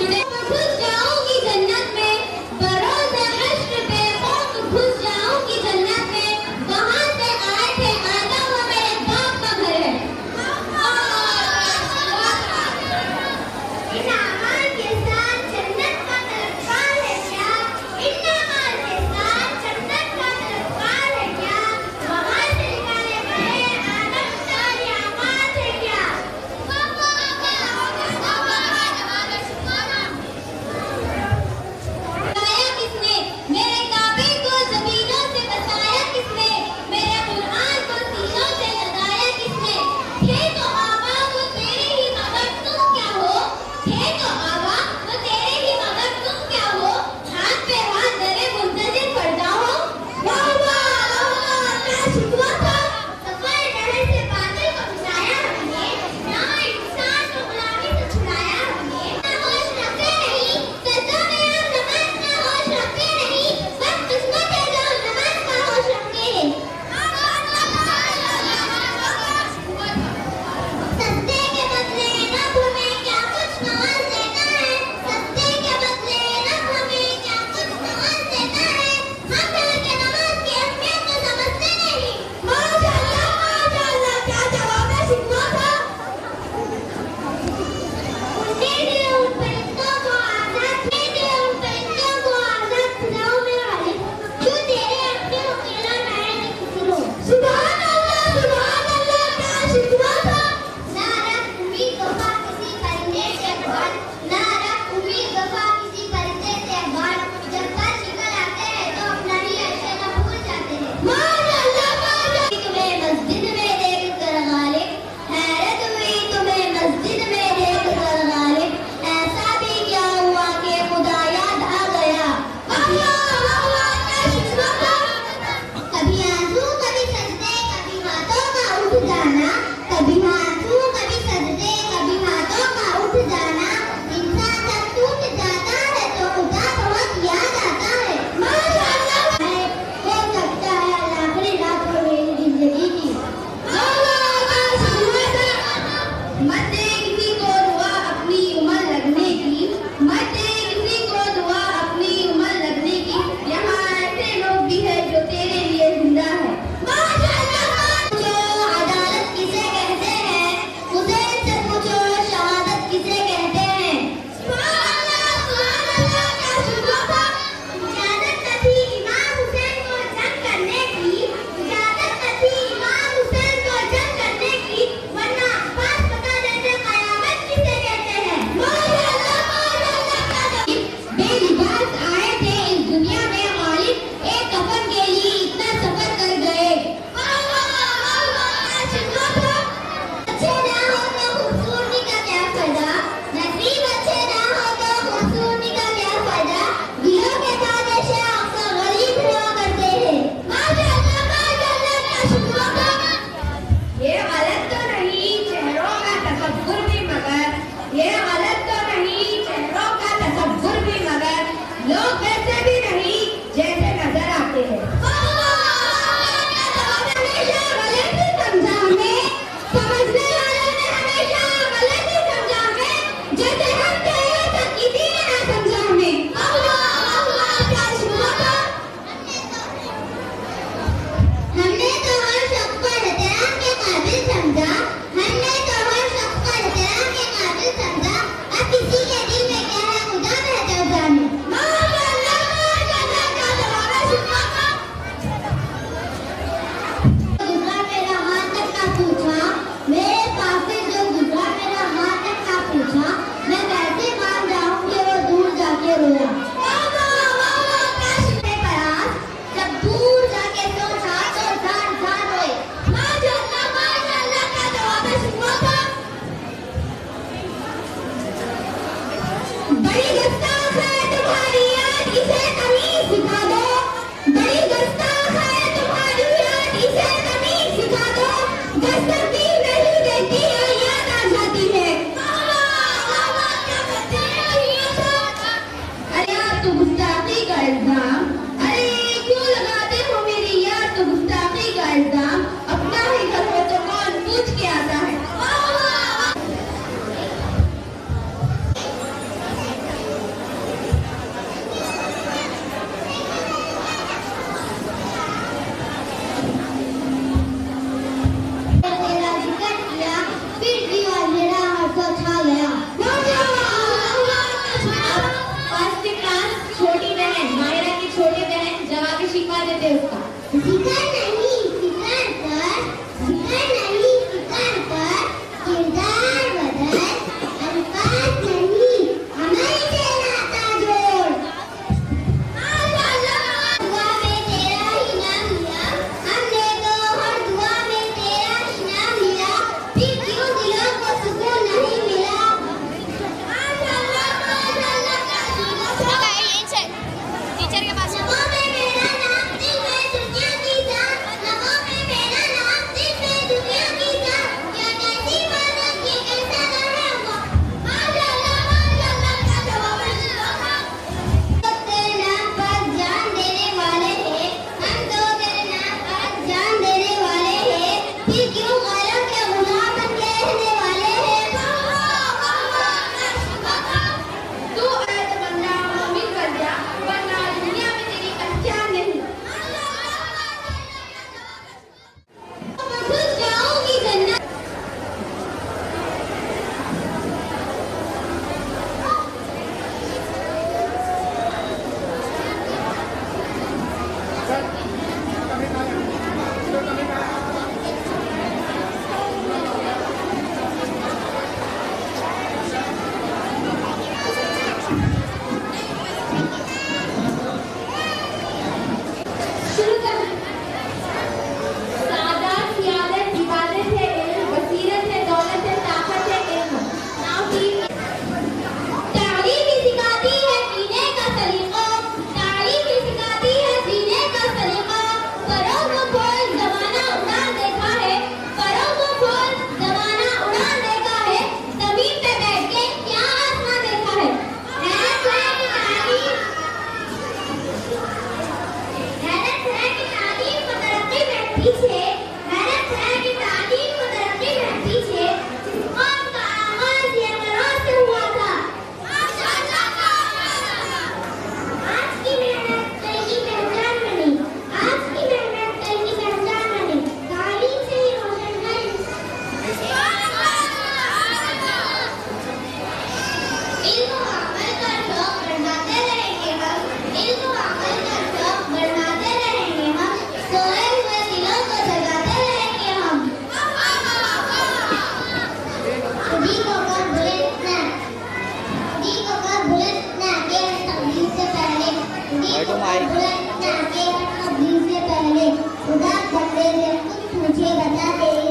घुस जाऊंगी जन्नत में, बरोज़े हश्र पे कौम घुस जाऊंगी जन्नत में, वहां से आए थे आदम वो मेरे बाप का घर है। इन अमाल के साथ जन्नत का तलबगार है क्या? इन अमाल के साथ जन्नत का तलबगार है क्या? वहां से निकाले गए आदम सारे अमाल थे क्या? है उसका। जिक्र नहीं फिकर कर, जिक्र नहीं फिकर कर, किरदार बदल, अल्फाज नहीं अमल से नाता जोड़। दुआ में तेरा ही नाम लिया, हमने तो हर दुआ में तेरा ही नाम लिया, फिर क्यों दिलों को सुकून नहीं मिला। टीचर के पास लबों में मेरा नाम, दिल में दुनिया की जान, लबों में मेरा नाम, दिल में दुनिया की जान, क्या कैसी बात ये कैसा दर है वो। तेरे नाम पर जान देने वाले हैं, हम तो तेरे नाम पर जान देने वाले हैं, फिर क्यों गायों के गुलाम बन के रहने वाले हैं। तू ऐसा बंदा मोमिन कर जा, वरना दुनिया में तेरी पहचान नहीं। घुस जाऊंगी जन्नत। शुरू कर। सादात सियादत इबादत है इल्म, बसीरत है दौलत है ताकत है इल्म। नाउ टीम तारीफ ही सिखाती है जीने का सलीका, तारीफ ही सिखाती है जीने का सलीका। परों को खोल ज़माना उड़ान देखा है, परों को खोल ज़माना उड़ान देखा है, ज़मीन पे बैठ के क्या आसमां देखा है। हैरत है कि तारीफ तरक्की में पीछे, हैरत है कि तालीम को तरक्की में पीछे, जिस कौम का आगाज़ ये करों से हुआ था। आज की मेहनत कल की पहचान बनी, आज की मेहनत कल की पहचान बनी, तालीम से ही रोशन है। इल्म व अमल का शौक बढ़ाते रहेंगे हम, इल्म व अमल का शौक बढ़ाते रहेंगे हम, सोए हुए दिलों को जगाते रहेंगे हम। खुदी को कर बुलंद ना, खुदी को कर बुलंद ना के तकदीर से पहले, खुदी को कर बुलंद ना के तकदीर से पहले, खुदा बंदे से कुछ मुझे बता दे।